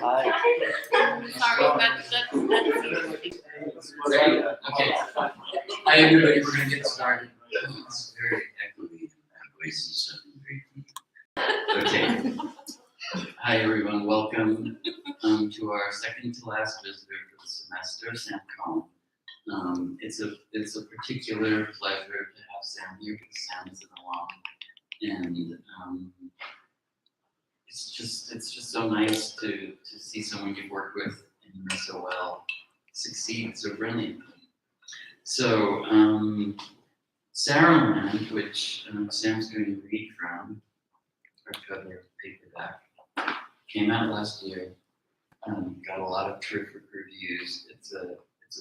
Okay. Hi, everybody. We're going to get started. It's very echoey. My voice is okay. Hi, everyone. Welcome to our second to last visitor for the semester, Sam Cohen. It's a particular pleasure to have Sam here because Sam is in alum, and it's just so nice to see someone you've worked with and you know so well succeed so brilliantly. So, Sarahland, which Sam's going to read from, hardcover paperback, came out last year. Got a lot of terrific reviews. It's a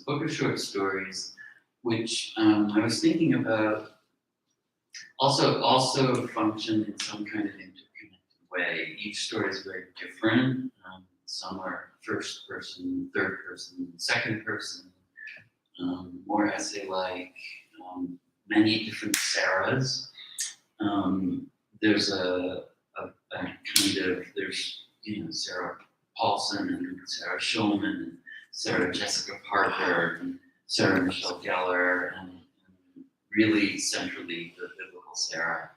book of short stories, which I was thinking about also function in some kind of interconnected way. Each story is very different. Some are first person, third person, second person, more essay-like, many different Sarahs. There's a kind of, there's, Sarah Paulson and Sarah Schulman and Sarah Jessica Parker and Sarah Michelle Gellar and really centrally the biblical Sarah.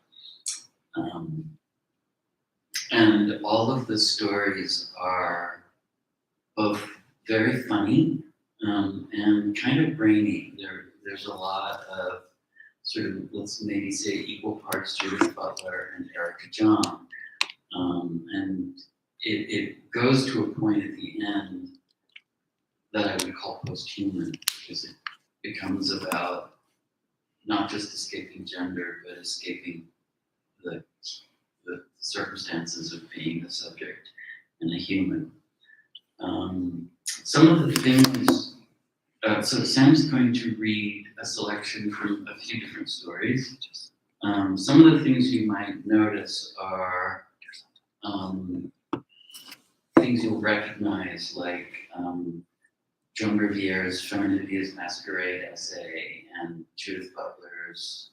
And all of the stories are both very funny and kind of brainy. There's a lot of sort of, let's maybe say, equal parts Judith Butler and Erica John. And it goes to a point at the end that I would call post-human, because it becomes about not just escaping gender, but escaping the circumstances of being a subject and a human. Some of the things, so Sam's going to read a selection from a few different stories. Some of the things you might notice are things you'll recognize, like Joan Riviere's Femininity as Masquerade essay and Judith Butler's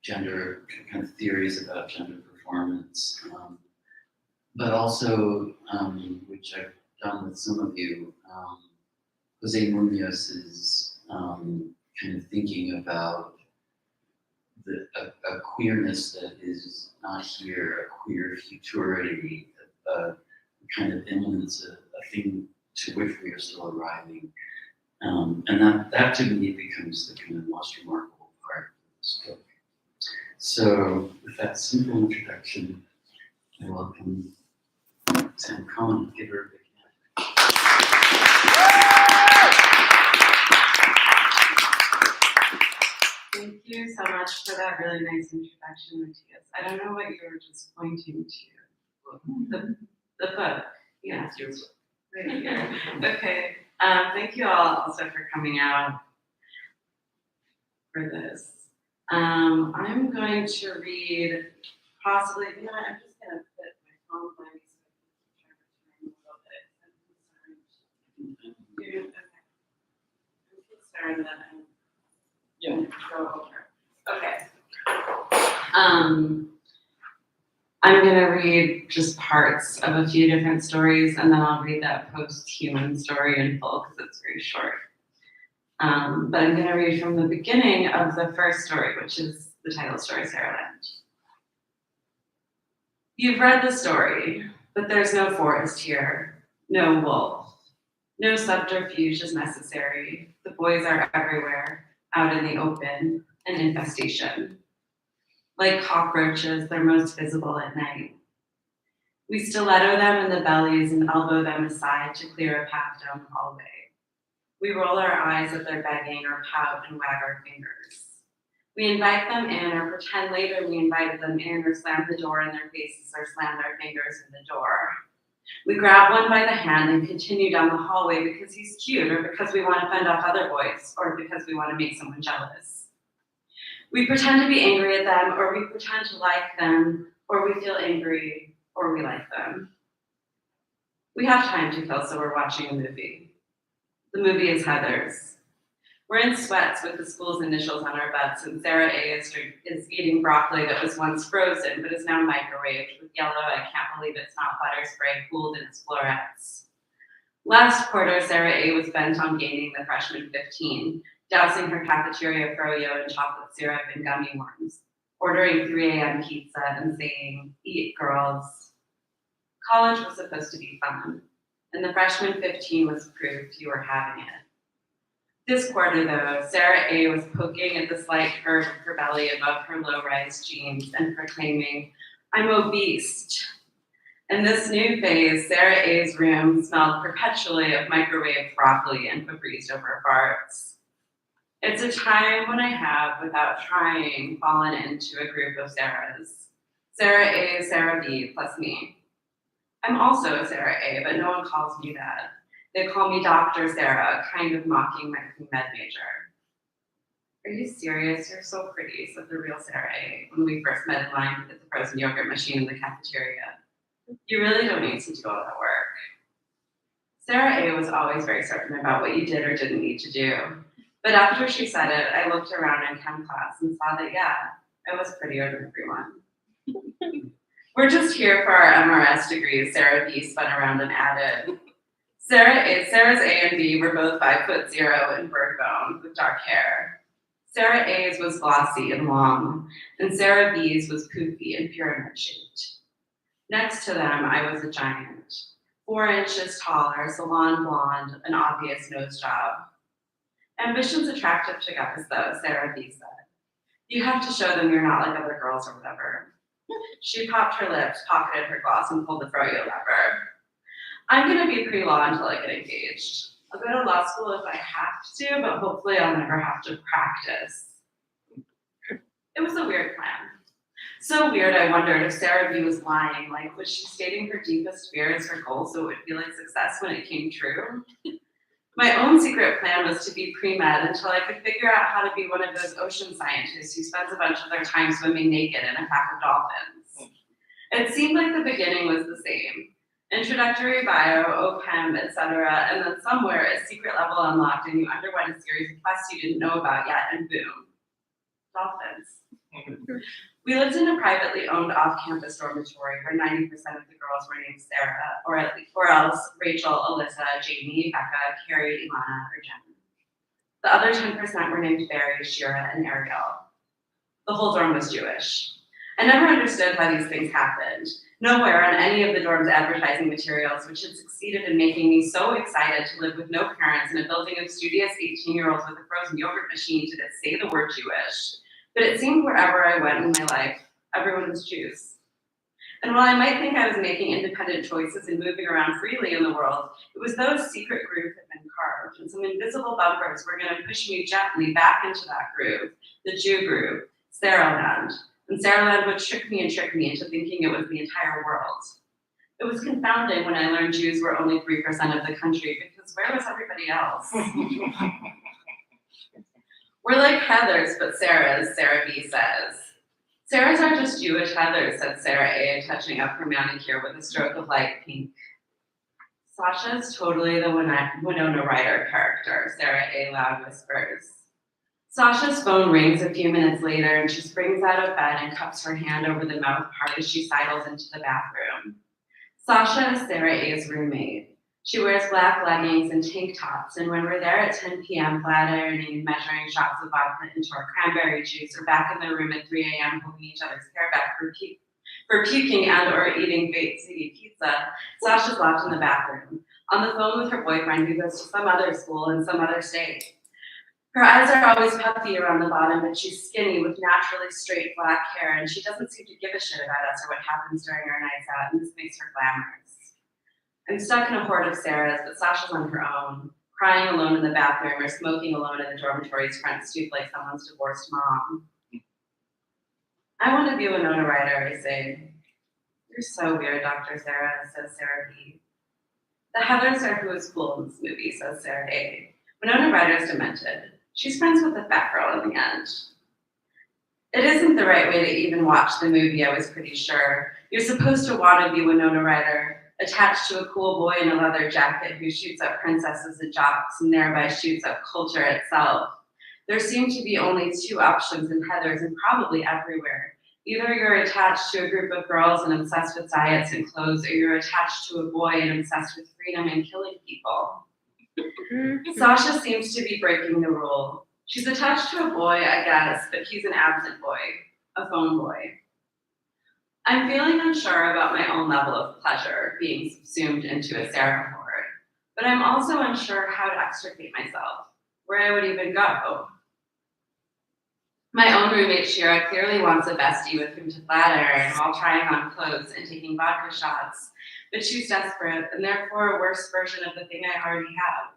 gender kind of theories about gender performance, but also, which I've done with some of you, Jose Munoz's kind of thinking about a queerness that is not here, a queer futurity, a kind of imminence, a thing to which we are still arriving. And that to me becomes the kind of most remarkable part of this book. So with that simple introduction, I welcome Sam Cohen. Give her a big hand. Thank you so much for that really nice introduction, Matthias. I don't know what you were just pointing to. The book. Yeah. Right here. Okay. Thank you all also for coming out for this. I'm going to read possibly, I'm just going to put my phone by me so I can try to turn a little bit. I'm concerned that I'm going to go over. Okay. I'm going to read just parts of a few different stories, and then I'll read that post-human story in full because it's very short. But I'm going to read from the beginning of the first story, which is the title story, Sarahland. You've read the story, but there's no forest here, no wolf. No subterfuge is necessary. The boys are everywhere, out in the open, an infestation. Like cockroaches, they're most visible at night. We stiletto them in the bellies and elbow them aside to clear a path down the hallway. We roll our eyes at their begging or pout and wag our fingers. We invite them in or pretend later we invited them in or slam the door in their faces or slam their fingers in the door. We grab one by the hand and continue down the hallway because he's cute or because we want to fend off other boys or because we want to make someone jealous. We pretend to be angry at them or we pretend to like them or we feel angry or we like them. We have time to kill, so we're watching a movie. The movie is Heather's. We're in sweats with the school's initials on our butts, and Sarah A. is eating broccoli that was once frozen but is now microwaved with yellow, I can't believe it's not butter spray cooled in its florets. Last quarter, Sarah A. was bent on gaining the freshman 15, dousing her cafeteria froyo in chocolate syrup and gummy worms, ordering 3 a.m. pizza and saying, "Eat, girls." College was supposed to be fun, and the freshman 15 was proof you were having it. This quarter, though, Sarah A. was poking at the slight curve of her belly above her low-rise jeans and proclaiming, "I'm obese." In this new phase, Sarah A.'s room smelled perpetually of microwaved broccoli and Febreze over farts. It's a time when I have, without trying, fallen into a group of Sarahs. Sarah A., Sarah B., plus me. I'm also a Sarah A., but no one calls me that. They call me Dr. Sarah, kind of mocking my pre-med major. "Are you serious? You're so pretty," said the real Sarah A. when we first met in line at the frozen yogurt machine in the cafeteria. "You really don't need to do all that work." Sarah A. was always very certain about what you did or didn't need to do. But after she said it, I looked around in chem class and saw that, yeah, I was prettier than everyone. "We're just here for our MRS degrees," Sarah B. spun around and added. Sarah's A and B were both 5'0" and bird bone with dark hair. Sarah A's was glossy and long, and Sarah B's was poofy and pyramid shaped. Next to them, I was a giant, 4 inches taller, salon blonde, an obvious nose job. "Ambition's attractive to guys, though," Sarah B said. "You have to show them you're not like other girls or whatever." She popped her lips, pocketed her gloss, and pulled the froyo lever. "I'm gonna be pre-law until I get engaged. I'll go to law school if I have to, but hopefully I'll never have to practice." It was a weird plan. So weird, I wondered if Sarah B was lying. Like, was she stating her deepest fear as her goal so it would feel like success when it came true? My own secret plan was to be pre-med until I could figure out how to be one of those ocean scientists who spends a bunch of their time swimming naked in a pack of dolphins. It seemed like the beginning was the same. Introductory bio, OChem, etc., and then somewhere a secret level unlocked and you underwent a series of quests you didn't know about yet, and boom, dolphins. We lived in a privately owned off-campus dormitory where 90% of the girls were named Sarah, or else Rachel, Alyssa, Jamie, Becca, Carrie, Ilana, or Jen. The other 10% were named Barry, Shira, and Ariel. The whole dorm was Jewish. I never understood how these things happened. Nowhere on any of the dorm's advertising materials, which had succeeded in making me so excited to live with no parents in a building of studious 18-year-olds with a frozen yogurt machine, did it say the word Jewish. But it seemed wherever I went in my life, everyone was Jews. And while I might think I was making independent choices and moving around freely in the world, it was those secret grooves had been carved, and some invisible bumpers were going to push me gently back into that groove, the Jew groove, Sarahland. And Sarahland would trick me into thinking it was the entire world. It was confounding when I learned Jews were only 3% of the country, because where was everybody else? We're like Heathers, but Sarahs, Sarah B says. Sarahs are just Jewish Heathers, said Sarah A, touching up her manicure with a stroke of light pink. Sasha's totally the Winona Ryder character, Sarah A loud whispers. Sasha's phone rings a few minutes later and she springs out of bed and cups her hand over the mouth part as she sidles into the bathroom. Sasha is Sarah A's roommate. She wears black leggings and tank tops, and when we're there at 10 p.m. flat ironing and measuring shots of vodka into our cranberry juice, or back in the room at 3 a.m. holding each other's hair back for puking and or eating baked city pizza, Sasha's locked in the bathroom, on the phone with her boyfriend who goes to some other school in some other state. Her eyes are always puffy around the bottom, but she's skinny with naturally straight black hair, and she doesn't seem to give a shit about us or what happens during our nights out, and this makes her glamorous. I'm stuck in a horde of Sarahs, but Sasha's on her own, crying alone in the bathroom or smoking alone in the dormitory's front stoop like someone's divorced mom. I want to be Winona Ryder, I say. You're so weird, Dr. Sarah, says Sarah B. The Heathers are who is cool in this movie, says Sarah A. Winona Ryder's demented. She's friends with the fat girl in the end. It isn't the right way to even watch the movie, I was pretty sure. You're supposed to want to be Winona Ryder, attached to a cool boy in a leather jacket who shoots up princesses and jocks and thereby shoots up culture itself. There seem to be only two options in Heather's and probably everywhere. Either you're attached to a group of girls and obsessed with diets and clothes, or you're attached to a boy and obsessed with freedom and killing people. Sasha seems to be breaking the rule. She's attached to a boy, I guess, but he's an absent boy, a phone boy. I'm feeling unsure about my own level of pleasure being subsumed into a Sarah horde, but I'm also unsure how to extricate myself, where I would even go. My own roommate Shira clearly wants a bestie with whom to flat iron while trying on clothes and taking vodka shots, but she's desperate and therefore a worse version of the thing I already have.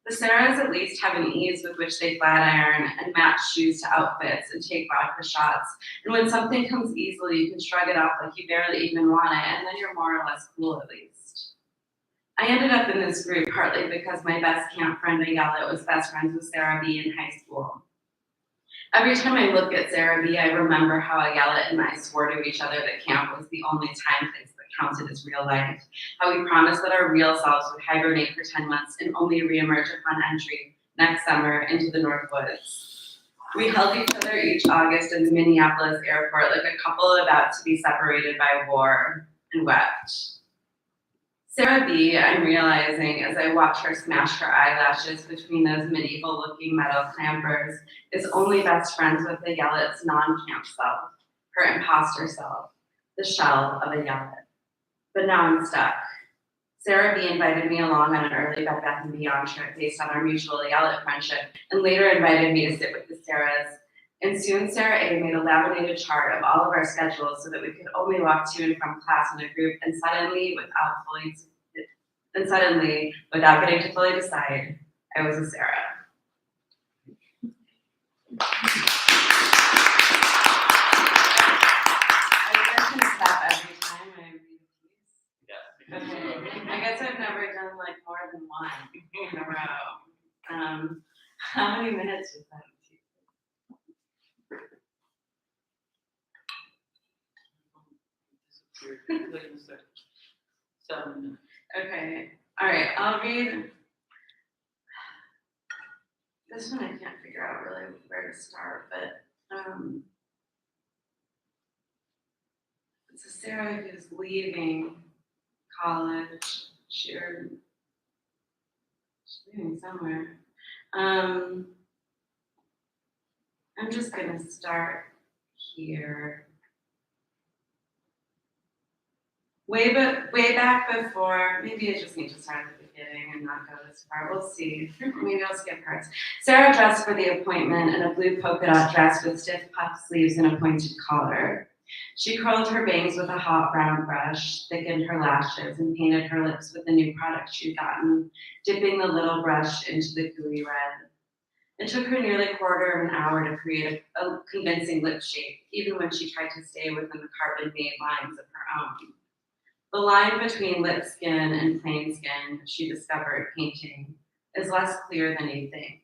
The Sarahs at least have an ease with which they flat iron and match shoes to outfits and take vodka shots, and when something comes easily, you can shrug it off like you barely even want it, and then you're more or less cool at least. I ended up in this group partly because my best camp friend Ayala was best friends with Sarah B in high school. Every time I look at Sarah B, I remember how Ayala and I swore to each other that camp was the only time place that counted as real life, how we promised that our real selves would hibernate for 10 months and only reemerge upon entry next summer into the North Woods. We held each other each August in the Minneapolis airport like a couple about to be separated by war and wept. Sarah B, I'm realizing as I watch her smash her eyelashes between those medieval-looking metal clampers, is only best friends with the Yellet's non-camp self, her imposter self, the shell of a Yellet. But now I'm stuck. Sarah B invited me along on an early Bed Bath & Beyond trip based on our mutual Yellet friendship, and later invited me to sit with the Sarahs. And soon Sarah A made a laminated chart of all of our schedules so that we could only walk to and from class in a group, and suddenly, without getting to fully decide, I was a Sarah. I guess I stop every time I read a piece. Okay. I guess I've never done like more than one in a row. How many minutes was that? 7 minutes. Okay. All right. I'll read. This one I can't figure out really where to start, but it's a Sarah who's leaving college. She's leaving somewhere. I'm just gonna start here. Way back before, maybe I just need to start at the beginning and not go this far. We'll see. Maybe I'll skip parts. Sarah dressed for the appointment in a blue polka dot dress with stiff puff sleeves and a pointed collar. She curled her bangs with a hot brown brush, thickened her lashes, and painted her lips with the new product she'd gotten, dipping the little brush into the gooey red. It took her nearly a quarter of an hour to create a convincing lip shape, even when she tried to stay within the carbon-made lines of her own. The line between lip skin and plain skin, she discovered painting, is less clear than you think.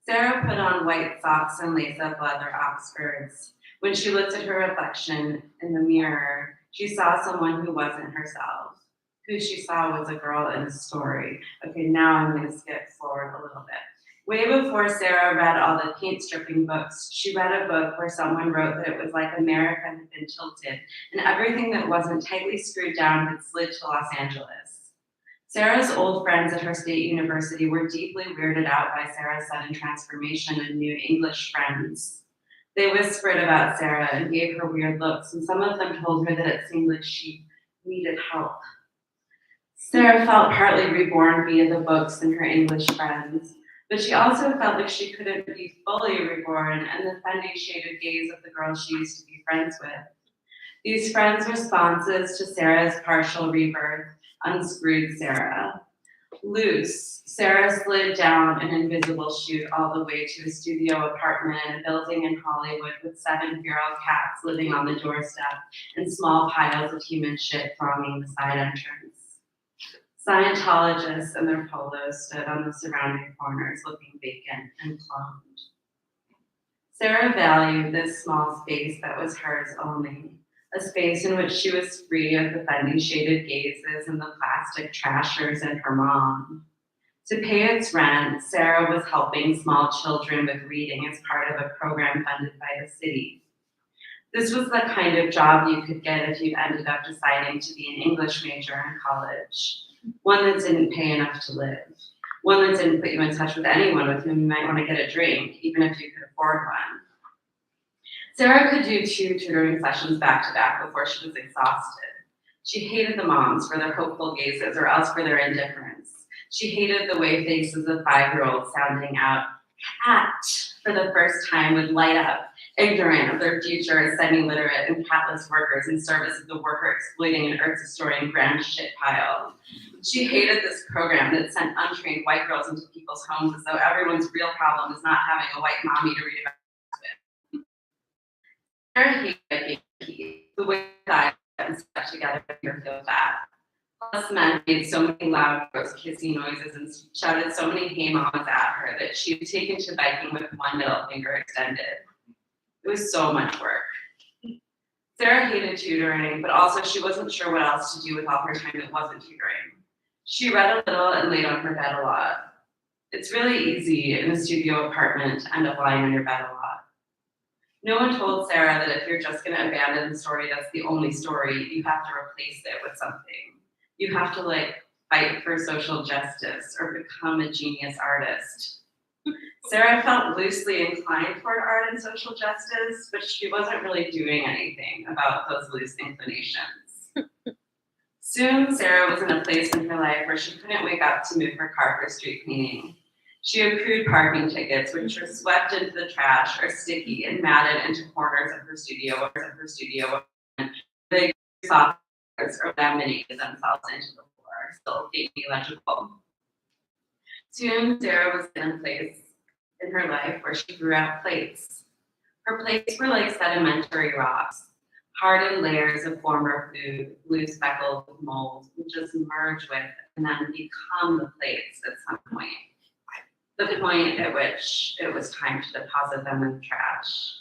Sarah put on white socks and lace-up leather Oxfords. When she looked at her reflection in the mirror, she saw someone who wasn't herself. Who she saw was a girl in a story. Okay, now I'm going to skip forward a little bit. Way before Sarah read all the paint stripping books, she read a book where someone wrote that it was like America had been tilted, and everything that wasn't tightly screwed down had slid to Los Angeles. Sarah's old friends at her state university were deeply weirded out by Sarah's sudden transformation and new English friends. They whispered about Sarah and gave her weird looks, and some of them told her that it seemed like she needed help. Sarah felt partly reborn via the books and her English friends, but she also felt like she couldn't be fully reborn in the Fendi shaded gaze of the girl she used to be friends with. These friends' responses to Sarah's partial rebirth unscrewed Sarah. Loose, Sarah slid down an invisible chute all the way to a studio apartment in a building in Hollywood with 7 feral cats living on the doorstep and small piles of human shit thronging the side entrance. Scientologists in their polos stood on the surrounding corners looking vacant and cloned. Sarah valued this small space that was hers only, a space in which she was free of the Fendi shaded gazes and the plastic trashers and her mom. To pay its rent, Sarah was helping small children with reading as part of a program funded by the city. This was the kind of job you could get if you ended up deciding to be an English major in college, one that didn't pay enough to live, one that didn't put you in touch with anyone with whom you might want to get a drink, even if you could afford one. Sarah could do 2 tutoring sessions back to back before she was exhausted. She hated the moms for their hopeful gazes or else for their indifference. She hated the way faces of 5-year-olds sounding out cat for the first time would light up, ignorant of their future as semi-literate and catless workers in service of the worker exploiting and earth-destroying grand shit pile. She hated this program that sent untrained white girls into people's homes as though everyone's real problem is not having a white mommy to read about. Sarah hated the way that and stuck together made her feel bad. Plus, men made so many loud, gross, kissy noises and shouted so many hey mamas at her that she was taken to biking with one middle finger extended. It was so much work. Sarah hated tutoring, but also she wasn't sure what else to do with all her time that wasn't tutoring. She read a little and laid on her bed a lot. It's really easy in a studio apartment to end up lying on your bed a lot. No one told Sarah that if you're just going to abandon the story that's the only story, you have to replace it with something. You have to fight for social justice or become a genius artist. Sarah felt loosely inclined toward art and social justice, but she wasn't really doing anything about those loose inclinations. Soon, Sarah was in a place in her life where she couldn't wake up to move her car for street cleaning. She accrued parking tickets, which were swept into the trash or sticky and matted into corners of her studio, and they soft or laminated themselves into the floor, still faintly legible. Soon, Sarah was in a place in her life where she grew out plates. Her plates were like sedimentary rocks, hardened layers of former food, blue speckled with mold, would just merge with and then become the plates at some point. The point at which it was time to deposit them in the trash.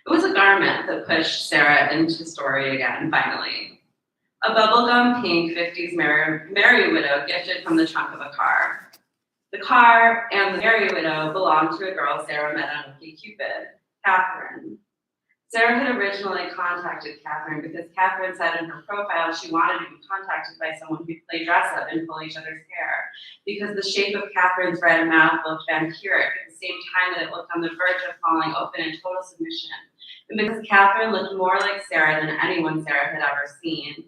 It was a garment that pushed Sarah into story again, finally. A bubblegum pink 50s Merry Widow gifted from the trunk of a car. The car and the Merry Widow belonged to a girl Sarah met on OkCupid, Catherine. Sarah had originally contacted Catherine because Catherine said in her profile she wanted to be contacted by someone who'd play dress up and pull each other's hair, because the shape of Catherine's red mouth looked vampiric at the same time that it looked on the verge of falling open in total submission, and because Catherine looked more like Sarah than anyone Sarah had ever seen.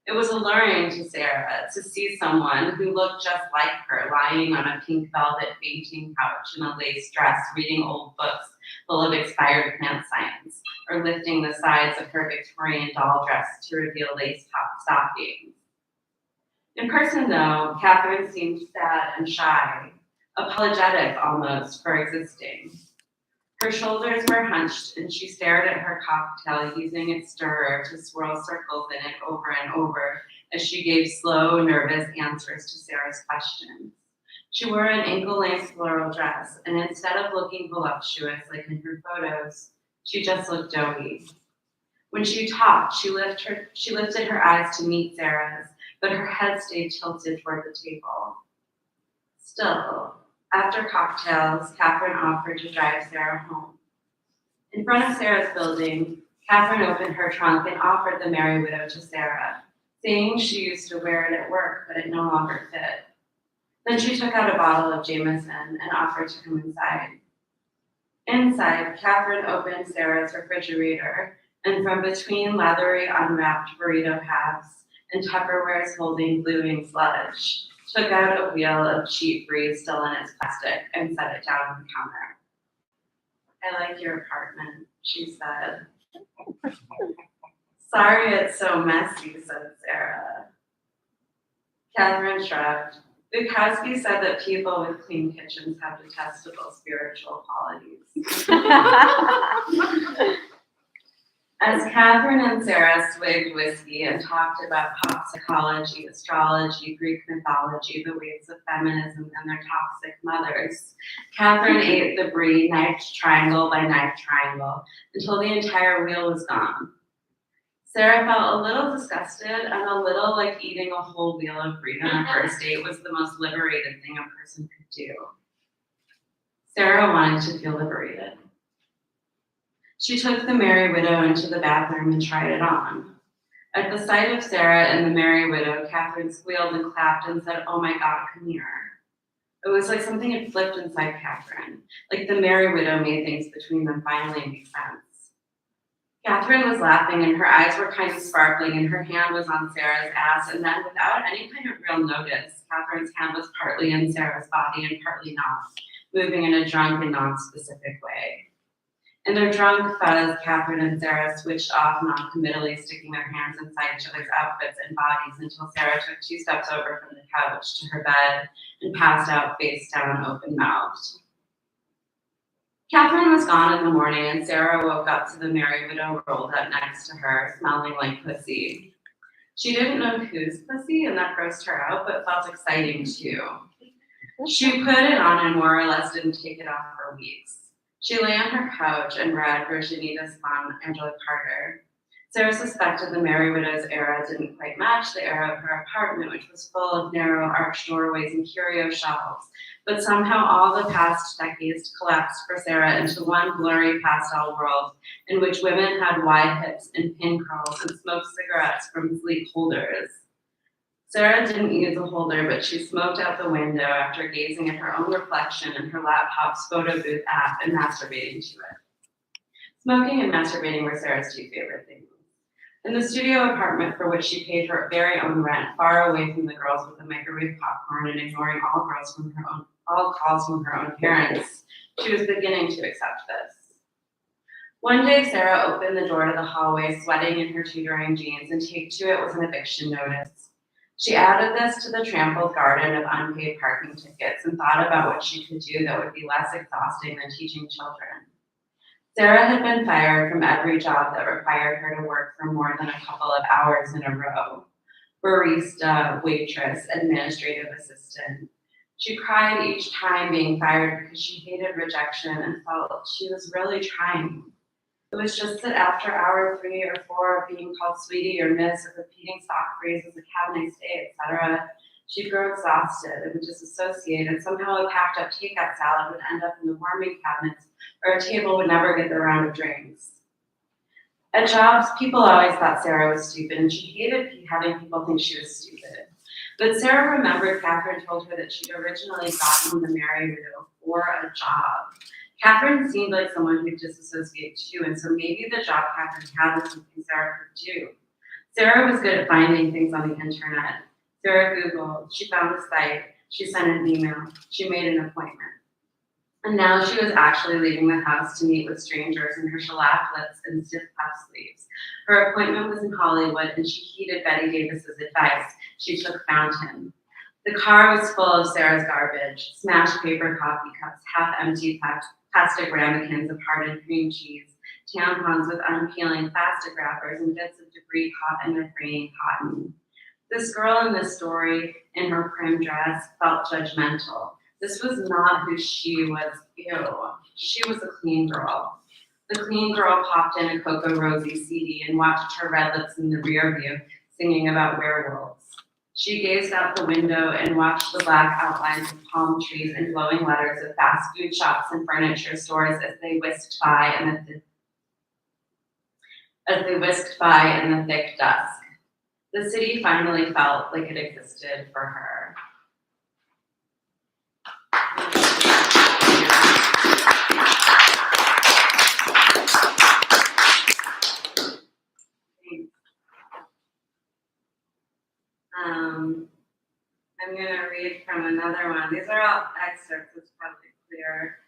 It was alluring to Sarah to see someone who looked just like her lying on a pink velvet fainting couch in a lace dress reading old books full of expired plant science, or lifting the sides of her Victorian doll dress to reveal lace-top stockings. In person, though, Catherine seemed sad and shy, apologetic almost for existing. Her shoulders were hunched, and she stared at her cocktail, using its stirrer to swirl circles in it over and over as she gave slow, nervous answers to Sarah's questions. She wore an ankle-length floral dress, and instead of looking voluptuous like in her photos, she just looked doughy. When she talked, she lifted her eyes to meet Sarah's, but her head stayed tilted toward the table. Still, after cocktails, Catherine offered to drive Sarah home. In front of Sarah's building, Catherine opened her trunk and offered the Merry Widow to Sarah, saying she used to wear it at work, but it no longer fit. Then she took out a bottle of Jameson and offered to come inside. Inside, Catherine opened Sarah's refrigerator, and from between leathery, unwrapped burrito halves and Tupperwares holding blue-ink sludge, took out a wheel of cheap brie still in its plastic and set it down on the counter. "I like your apartment," she said. "Sorry it's so messy," said Sarah. Catherine shrugged. Bukowski said that people with clean kitchens have detestable spiritual qualities. As Catherine and Sarah swigged whiskey and talked about pop psychology, astrology, Greek mythology, the waves of feminism, and their toxic mothers, Catherine ate the brie knifed triangle by knifed triangle until the entire wheel was gone. Sarah felt a little disgusted and a little like eating a whole wheel of brie on a first date was the most liberated thing a person could do. Sarah wanted to feel liberated. She took the Merry Widow into the bathroom and tried it on. At the sight of Sarah and the Merry Widow, Catherine squealed and clapped and said, "Oh my God, come here." It was like something had flipped inside Catherine, like the Merry Widow made things between them finally make sense. Catherine was laughing and her eyes were kind of sparkling and her hand was on Sarah's ass, and then without any kind of real notice, Catherine's hand was partly in Sarah's body and partly not, moving in a drunk and non-specific way. In their drunk fuzz, Catherine and Sarah switched off non-committally, sticking their hands inside each other's outfits and bodies until Sarah took 2 steps over from the couch to her bed and passed out face down, open-mouthed. Catherine was gone in the morning, and Sarah woke up to the Merry Widow rolled up next to her, smelling like pussy. She didn't know whose pussy, and that grossed her out, but felt exciting too. She put it on and more or less didn't take it off for weeks. She lay on her couch and read Virginie Despentes, Angela Carter. Sarah suspected the Merry Widow's era didn't quite match the era of her apartment, which was full of narrow arched doorways and curio shelves. But somehow all the past decades collapsed for Sarah into one blurry pastel world in which women had wide hips and pin curls and smoked cigarettes from sleek holders. Sarah didn't use a holder, but she smoked out the window after gazing at her own reflection in her laptop's photo booth app and masturbating to it. Smoking and masturbating were Sarah's 2 favorite things. In the studio apartment for which she paid her very own rent, far away from the girls with the microwave popcorn and ignoring all calls from her own parents, she was beginning to accept this. One day, Sarah opened the door to the hallway, sweating in her tutoring jeans, and taped to it was an eviction notice. She added this to the trampled garden of unpaid parking tickets and thought about what she could do that would be less exhausting than teaching children. Sarah had been fired from every job that required her to work for more than a couple of hours in a row. Barista, waitress, administrative assistant. She cried each time being fired because she hated rejection and felt she was really trying. It was just that after hour 3 or 4 of being called sweetie or miss or repeating stock phrases like have a nice day, etc., she'd grow exhausted and would disassociate, and somehow a packed up takeout salad would end up in the warming cabinets, or a table would never get the round of drinks. At jobs, people always thought Sarah was stupid, and she hated having people think she was stupid. But Sarah remembered Catherine told her that she'd originally gotten the Merry Widow for a job. Catherine seemed like someone who'd disassociate too, and so maybe the job Catherine had was something Sarah could do. Sarah was good at finding things on the internet. Sarah Googled, she found the site, she sent an email, she made an appointment. And now she was actually leaving the house to meet with strangers in her shellac lips and stiff puff sleeves. Her appointment was in Hollywood, and she heeded Betty Davis's advice. She took Fountain. The car was full of Sarah's garbage, smashed paper coffee cups, half-empty plastic ramekins of hardened cream cheese, tampons with unpeeling plastic wrappers, and bits of debris caught in the fraying cotton. This girl in this story, in her prim dress, felt judgmental. This was not who she was. Ew. She was a clean girl. The clean girl popped in a Coco Rosie CD and watched her red lips in the rear view, singing about werewolves. She gazed out the window and watched the black outlines of palm trees and glowing letters of fast food shops and furniture stores as they whisked by in the thick dusk. The city finally felt like it existed for her. I'm going to read from another one. These are all excerpts, it's probably clear,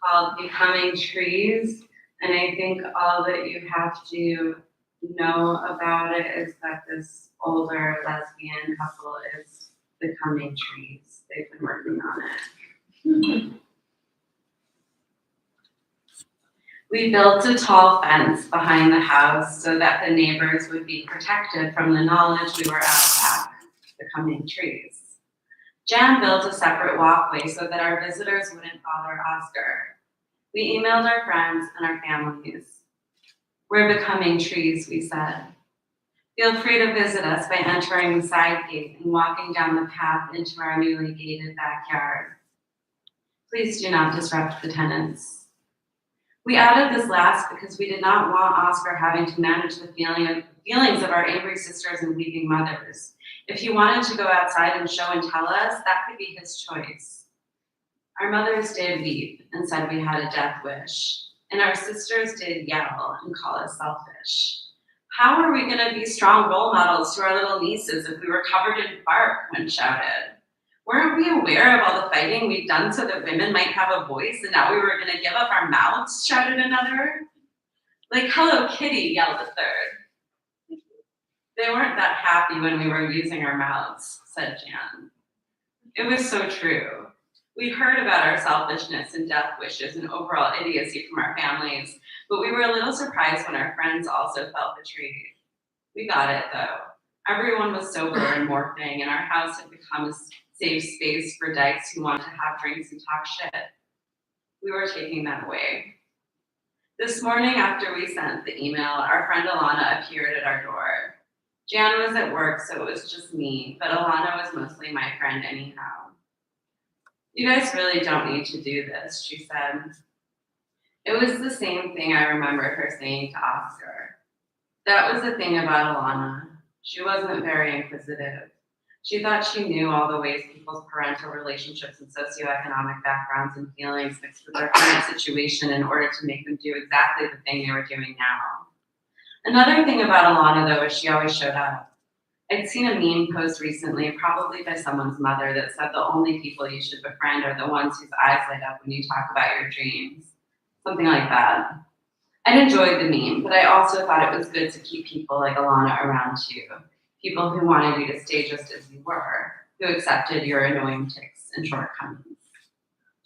called Becoming Trees. And I think all that you have to know about it is that this older lesbian couple is becoming trees. They've been working on it. We built a tall fence behind the house so that the neighbors would be protected from the knowledge we were out back, becoming trees. Jan built a separate walkway so that our visitors wouldn't bother Oscar. We emailed our friends and our families. We're becoming trees, we said. Feel free to visit us by entering the side gate and walking down the path into our newly gated backyard. Please do not disrupt the tenants. We added this last because we did not want Oscar having to manage the feelings of our angry sisters and weeping mothers. If he wanted to go outside and show and tell us, that could be his choice. Our mothers did weep and said we had a death wish, and our sisters did yell and call us selfish. How are we going to be strong role models to our little nieces if we were covered in bark when shouted? Weren't we aware of all the fighting we'd done so that women might have a voice, and now we were going to give up our mouths, shouted another. Like Hello Kitty, yelled a third. They weren't that happy when we were using our mouths, said Jan. It was so true. We'd heard about our selfishness and death wishes and overall idiocy from our families, but we were a little surprised when our friends also felt betrayed. We got it, though. Everyone was sober and morphing, and our house had become a safe space for dykes who want to have drinks and talk shit. We were taking that away. This morning, after we sent the email, our friend Alana appeared at our door. Jan was at work, so it was just me, but Alana was mostly my friend anyhow. You guys really don't need to do this, she said. It was the same thing I remembered her saying to Oscar. That was the thing about Alana. She wasn't very inquisitive. She thought she knew all the ways people's parental relationships and socioeconomic backgrounds and feelings mixed with their current situation in order to make them do exactly the thing they were doing now. Another thing about Alana, though, is she always showed up. I'd seen a meme post recently, probably by someone's mother, that said the only people you should befriend are the ones whose eyes light up when you talk about your dreams. Something like that. I'd enjoyed the meme, but I also thought it was good to keep people like Alana around too. People who wanted you to stay just as you were, who accepted your annoying tics and shortcomings.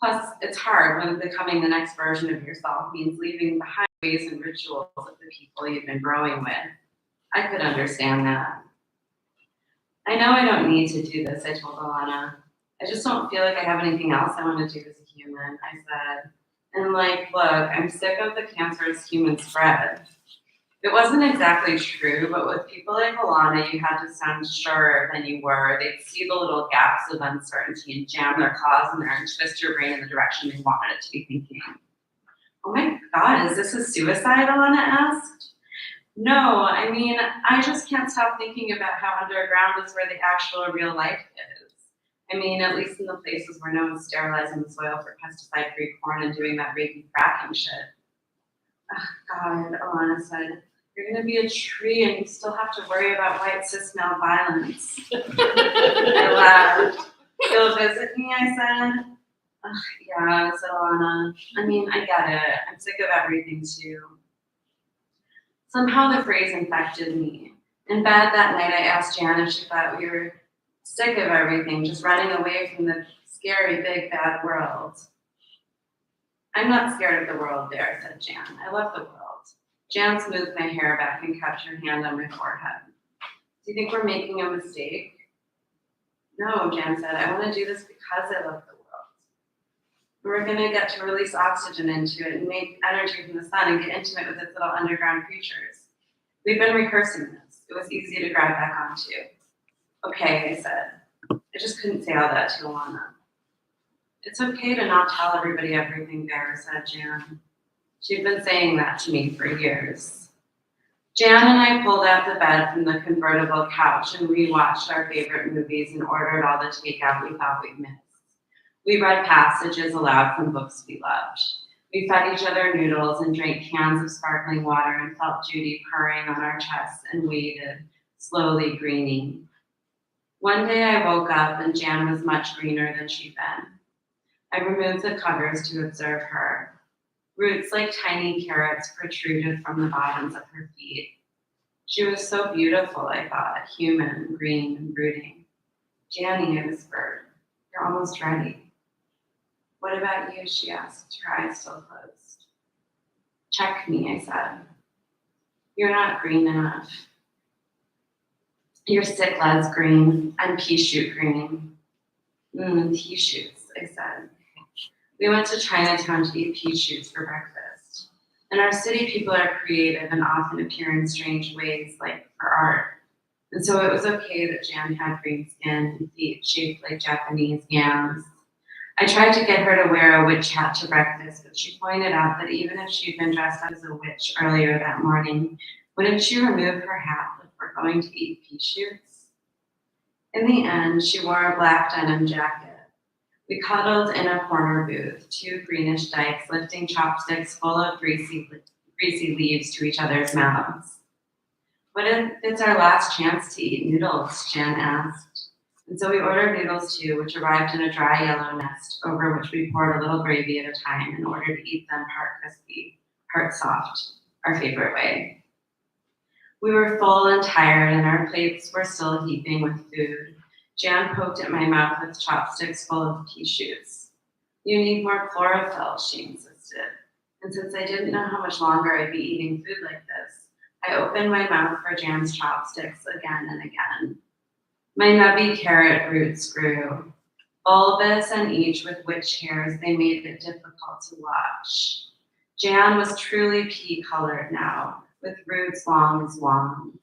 Plus, it's hard when becoming the next version of yourself means leaving behind ways and rituals of the people you've been growing with. I could understand that. I know I don't need to do this, I told Alana. I just don't feel like I have anything else I want to do as a human, I said. And look, I'm sick of the cancerous human spread. It wasn't exactly true, but with people like Alana, you had to sound surer than you were. They'd see the little gaps of uncertainty and jam their claws in there and twist your brain in the direction they wanted it to be thinking. Oh my God, is this a suicide, Alana asked? No, I mean, I just can't stop thinking about how underground is where the actual real life is. I mean, at least in the places where no one's sterilizing the soil for pesticide-free corn and doing that rapey fracking shit. Oh, God, Alana said, you're gonna be a tree and you still have to worry about white cis male violence. I laughed. You'll visit me, I said. Yeah, said Alana. I mean, I get it. I'm sick of everything too. Somehow the phrase infected me. In bed that night, I asked Jan if she thought we were sick of everything, just running away from the scary, big, bad world. I'm not scared of the world there, said Jan. I love the world. Jan smoothed my hair back and kept her hand on my forehead. Do you think we're making a mistake? No, Jan said. I want to do this because I love the world. We're going to get to release oxygen into it and make energy from the sun and get intimate with its little underground creatures. We've been rehearsing this. It was easy to grab back onto. Okay, I said. I just couldn't say all that to Alana. It's okay to not tell everybody everything there, said Jan. She'd been saying that to me for years. Jan and I pulled out the bed from the convertible couch and rewatched our favorite movies and ordered all the takeout we thought we'd missed. We read passages aloud from books we loved. We fed each other noodles and drank cans of sparkling water and felt Judy purring on our chests and waited, slowly greening. One day I woke up and Jan was much greener than she'd been. I removed the covers to observe her. Roots like tiny carrots protruded from the bottoms of her feet. She was so beautiful, I thought, human, green, and brooding. Janny, I whispered, you're almost ready. What about you? She asked, her eyes still closed. Check me, I said. You're not green enough. You're cyclads green. I'm pea shoot green. Pea shoots, I said. We went to Chinatown to eat pea shoots for breakfast. And our city people are creative and often appear in strange ways, like for art. And so it was okay that Jan had green skin and feet shaped like Japanese yams. I tried to get her to wear a witch hat to breakfast, but she pointed out that even if she'd been dressed up as a witch earlier that morning, wouldn't she remove her hat if we're going to eat pea shoots? In the end, she wore a black denim jacket. We cuddled in a corner booth, two greenish dykes lifting chopsticks full of greasy leaves to each other's mouths. What if it's our last chance to eat noodles? Jan asked. And so we ordered noodles too, which arrived in a dry yellow nest over which we poured a little gravy at a time in order to eat them part crispy, part soft, our favorite way. We were full and tired, and our plates were still heaping with food. Jan poked at my mouth with chopsticks full of pea shoots. You need more chlorophyll, she insisted. And since I didn't know how much longer I'd be eating food like this, I opened my mouth for Jan's chopsticks again and again. My nubby carrot roots grew. Bulbous and each with witch hairs, they made it difficult to watch. Jan was truly pea-colored now, with roots long as wands.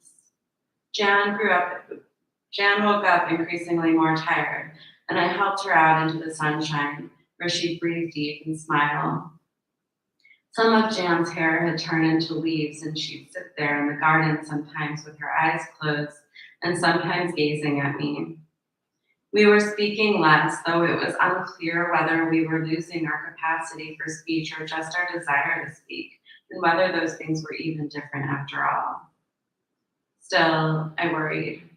Jan woke up increasingly more tired, and I helped her out into the sunshine, where she'd breathe deep and smile. Some of Jan's hair had turned into leaves, and she'd sit there in the garden sometimes with her eyes closed and sometimes gazing at me. We were speaking less, though it was unclear whether we were losing our capacity for speech or just our desire to speak, and whether those things were even different after all. Still, I worried.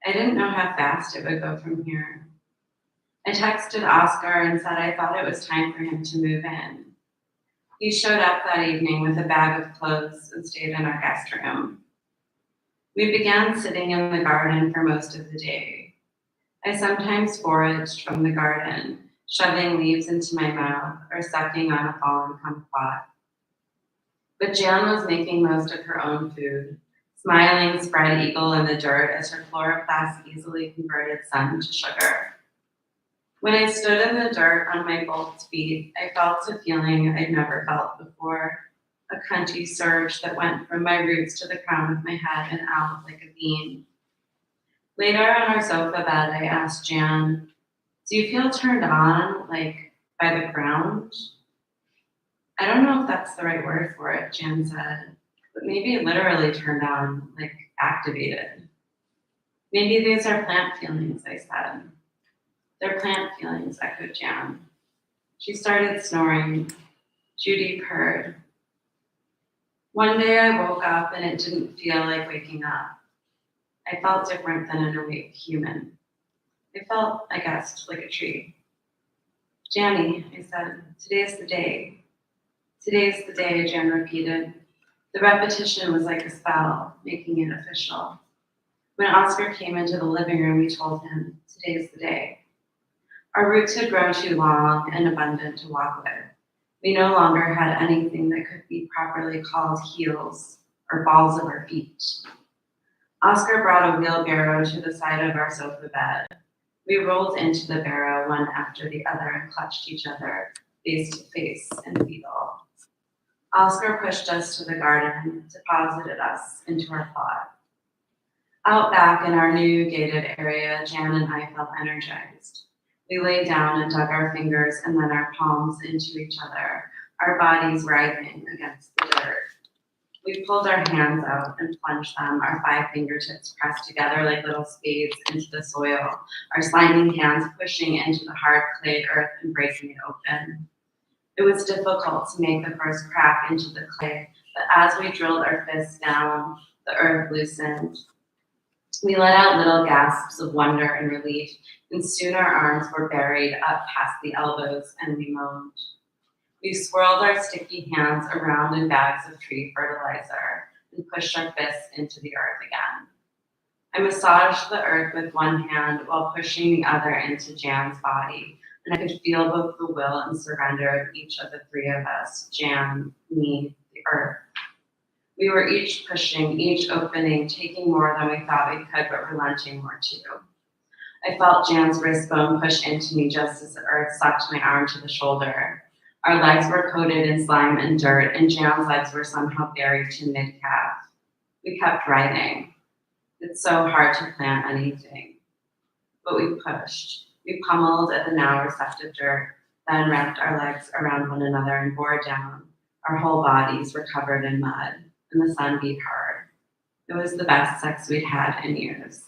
I didn't know how fast it would go from here. I texted Oscar and said I thought it was time for him to move in. He showed up that evening with a bag of clothes and stayed in our guest room. We began sitting in the garden for most of the day. I sometimes foraged from the garden, shoving leaves into my mouth or sucking on a fallen kumquat. But Jan was making most of her own food, smiling spread eagle in the dirt as her chloroplast easily converted sun to sugar. When I stood in the dirt on my bolt feet, I felt a feeling I'd never felt before, a crunchy surge that went from my roots to the crown of my head and out like a beam. Later on our sofa bed, I asked Jan, do you feel turned on, like by the ground? I don't know if that's the right word for it, Jan said, but maybe literally turned on, like activated. Maybe these are plant feelings, I said. They're plant feelings, echoed Jan. She started snoring. Judy purred. One day I woke up and it didn't feel like waking up. I felt different than an awake human. I felt, I guessed, like a tree. Janny, I said, today's the day. Today's the day, Jan repeated. The repetition was like a spell, making it official. When Oscar came into the living room, we told him, today's the day. Our roots had grown too long and abundant to walk with. We no longer had anything that could be properly called heels or balls of our feet. Oscar brought a wheelbarrow to the side of our sofa bed. We rolled into the barrow one after the other and clutched each other face to face in fetal. Oscar pushed us to the garden, deposited us into our plot. Out back in our new gated area, Jan and I felt energized. We lay down and dug our fingers and then our palms into each other, our bodies writhing against the dirt. We pulled our hands out and plunged them, our 5 fingertips pressed together like little spades into the soil, our slimy hands pushing into the hard clay earth and breaking it open. It was difficult to make the first crack into the clay, but as we drilled our fists down, the earth loosened. We let out little gasps of wonder and relief, and soon our arms were buried up past the elbows, and we moaned. We swirled our sticky hands around in bags of tree fertilizer and pushed our fists into the earth again. I massaged the earth with one hand while pushing the other into Jan's body, and I could feel both the will and surrender of each of the 3 of us, Jan, me, the earth. We were each pushing, each opening, taking more than we thought we could, but relenting more too. I felt Jan's wrist bone push into me just as the earth sucked my arm to the shoulder. Our legs were coated in slime and dirt, and Jan's legs were somehow buried to mid-calf. We kept riding. It's so hard to plant anything. But we pushed. We pummeled at the now receptive dirt, then wrapped our legs around one another and bore down. Our whole bodies were covered in mud, and the sun beat hard. It was the best sex we'd had in years.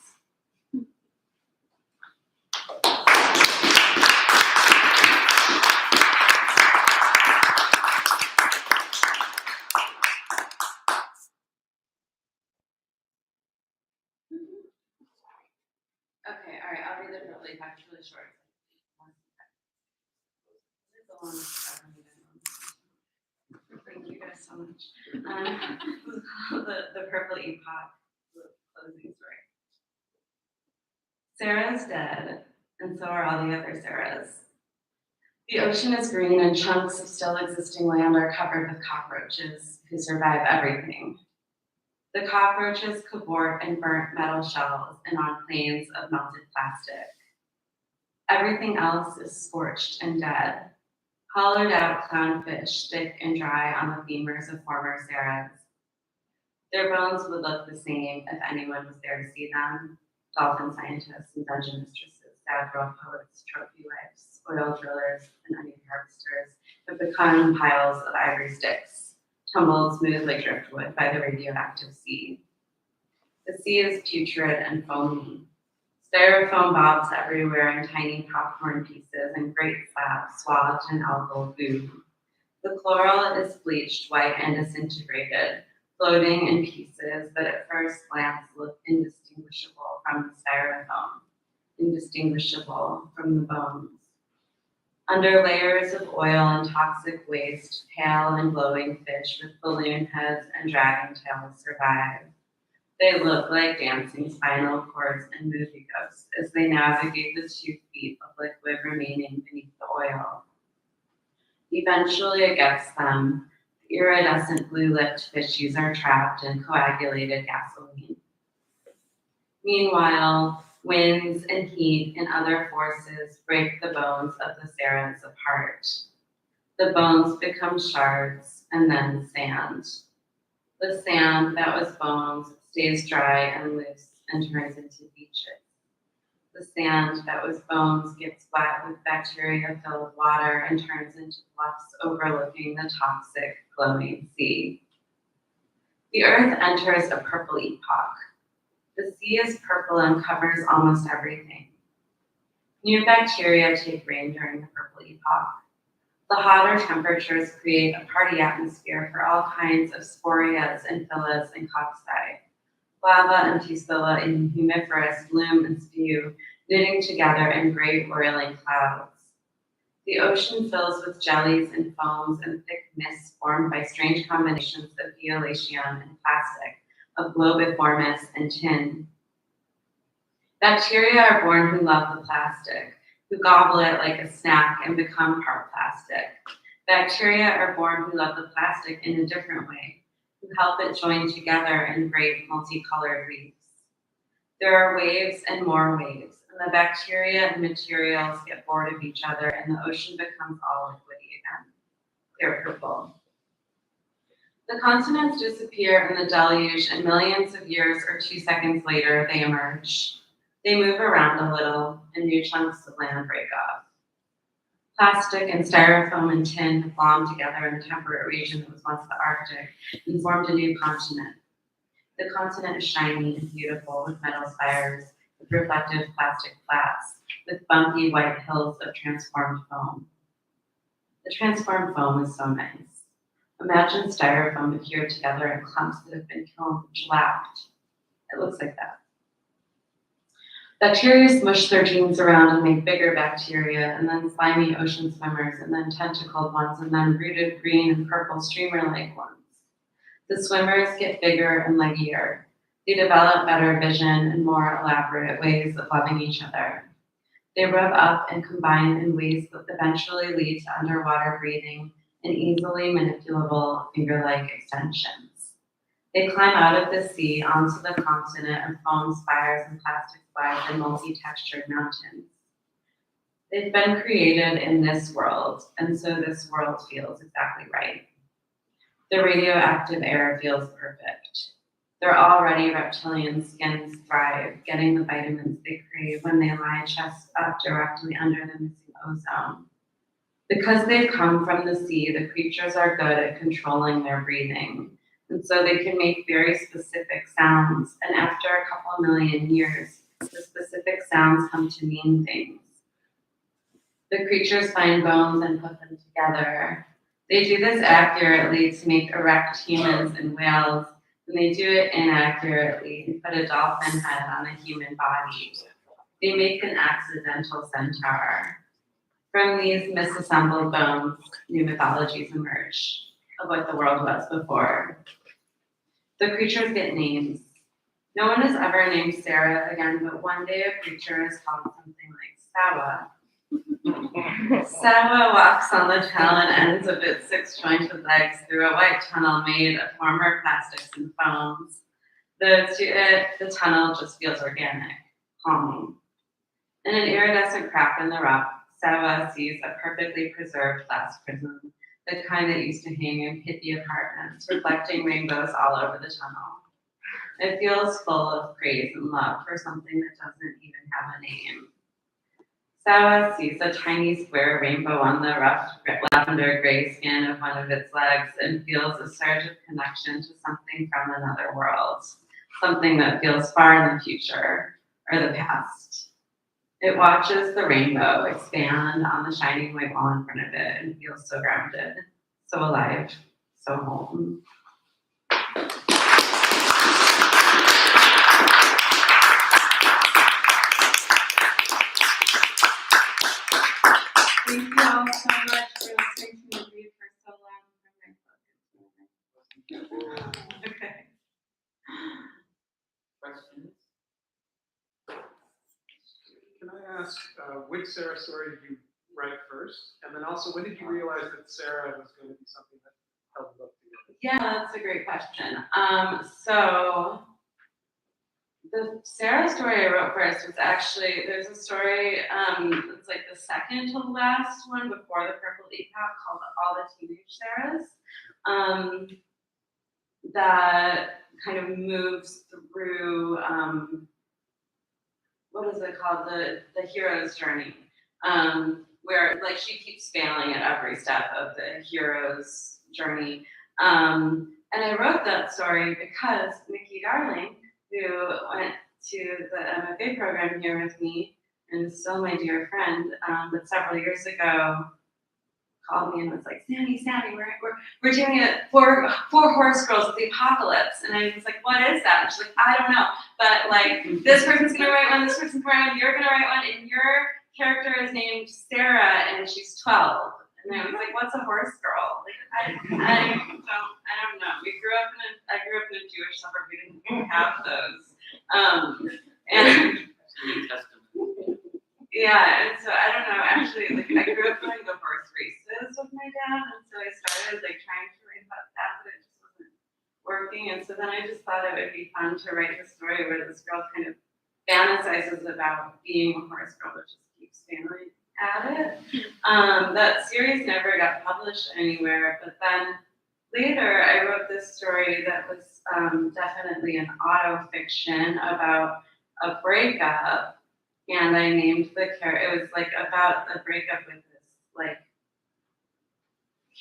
Okay, all right, I'll read it really fast, really short. Thank you guys so much. The Purple Epoch, the closing story. Sarah's dead, and so are all the other Sarahs. The ocean is green, and chunks of still existing land are covered with cockroaches who survive everything. The cockroaches cavort in burnt metal shells and on plains of melted plastic. Everything else is scorched and dead. Hollowed out clownfish stick and dry on the femurs of former Sarahs. Their bones would look the same if anyone was there to see them. Dolphin scientists and dungeon mistresses, sad girl poets, trophy wives, oil drillers, and onion harvesters have become piles of ivory sticks, tumbled smooth like driftwood by the radioactive sea. The sea is putrid and foamy. Styrofoam bobs everywhere in tiny popcorn pieces and great slabs swathed in algal goo. The chloral is bleached white and disintegrated, floating in pieces that at first glance look indistinguishable from the styrofoam, indistinguishable from the bones. Under layers of oil and toxic waste, pale and glowing fish with balloon heads and dragon tails survive. They look like dancing spinal cords and movie ghosts as they navigate the 2 feet of liquid remaining beneath the oil. Eventually it gets them. The iridescent blue-lipped fishies are trapped in coagulated gasoline. Meanwhile, winds and heat and other forces break the bones of the Sarahs apart. The bones become shards and then sand. The sand that was bones stays dry and loose and turns into beaches. The sand that was bones gets wet with bacteria-filled water and turns into bluffs overlooking the toxic, glowing sea. The earth enters a purple epoch. The sea is purple and covers almost everything. New bacteria take reign during the purple epoch. The hotter temperatures create a party atmosphere for all kinds of sporias and phyllas and cocci. Lava and fusilla and humiferous bloom and spew, knitting together in great whirling clouds. The ocean fills with jellies and foams and thick mists formed by strange combinations of violation and plastic, of globiformis and tin. Bacteria are born who love the plastic, who gobble it like a snack and become part plastic. Bacteria are born who love the plastic in a different way, who help it join together in great multicolored reefs. There are waves and more waves, and the bacteria and materials get bored of each other, and the ocean becomes all liquidy again. They're purple. The continents disappear in the deluge, and millions of years or 2 seconds later, they emerge. They move around a little, and new chunks of land break off. Plastic and styrofoam and tin have glommed together in a temperate region that was once the Arctic and formed a new continent. The continent is shiny and beautiful with metal spires, with reflective plastic flats, with bumpy white hills of transformed foam. The transformed foam is so nice. Imagine styrofoam adhered together in clumps that have been kiln shellacked. It looks like that. Bacteria smush their genes around and make bigger bacteria, and then slimy ocean swimmers, and then tentacled ones, and then rooted green and purple streamer-like ones. The swimmers get bigger and leggier. They develop better vision and more elaborate ways of loving each other. They rub up and combine in ways that eventually lead to underwater breathing and easily manipulable finger-like extensions. They climb out of the sea onto the continent of foam spires and plastic slides and multi-textured mountains. They've been created in this world, and so this world feels exactly right. The radioactive air feels perfect. Their already reptilian skins thrive, getting the vitamins they crave when they lie chest up directly under the missing ozone. Because they've come from the sea, the creatures are good at controlling their breathing. And so they can make very specific sounds. And after a couple million years, the specific sounds come to mean things. The creatures find bones and put them together. They do this accurately to make erect humans and whales, and they do it inaccurately and put a dolphin head on a human body. They make an accidental centaur. From these misassembled bones, new mythologies emerge of what the world was before. The creatures get names. No one is ever named Sarah again, but one day a creature is called something like Sawa. Sawa walks on the talon ends of its six-jointed legs through a white tunnel made of former plastics and foams. The tunnel just feels organic, calming. In an iridescent crack in the rock, Sawa sees a perfectly preserved glass prism, the kind that used to hang in pithy apartments, reflecting rainbows all over the tunnel. It feels full of praise and love for something that doesn't even have a name. Sawa sees a tiny square rainbow on the rough lavender gray skin of one of its legs and feels a surge of connection to something from another world, something that feels far in the future or the past. It watches the rainbow expand on the shining white wall in front of it and feels so grounded, so alive, so home. Thank you all so much for listening to me read for so long from my book. Okay. Questions? Can I ask which Sarah story did you write first? And then also, when did you realize that Sarah was going to be something that held the book together? Yeah, that's a great question. So the Sarah story I wrote first was actually, there's a story, it's like the second to the last one before the Purple Leaf-Hop called All the Teenage Sarahs, that kind of moves through, what is it called, the hero's journey, where like she keeps failing at every step of the hero's journey. And I wrote that story because Nikki Darling, who went to the MFA program here with me and is still my dear friend, but several years ago called me and was like, Sandy, we're doing it four horse girls of the apocalypse. And I was like, what is that? And she's like, I don't know. But like this person's gonna write one, this person's gonna write one, you're gonna write one, and your character is named Sarah and she's 12. And I was like, what's a horse girl? Like I don't know. I grew up in a Jewish suburb, we didn't have those. And yeah, and so I don't know, actually, like I grew up going to horse races with my dad, and so I started like trying to write about that, but it just wasn't working. And so then I just thought it would be fun to write a story where this girl kind of fantasizes about being a horse girl, but just keeps failing at it. That series never got published anywhere, but then later I wrote this story that was definitely an auto fiction about a breakup. And I named the character, it was like about the breakup with this like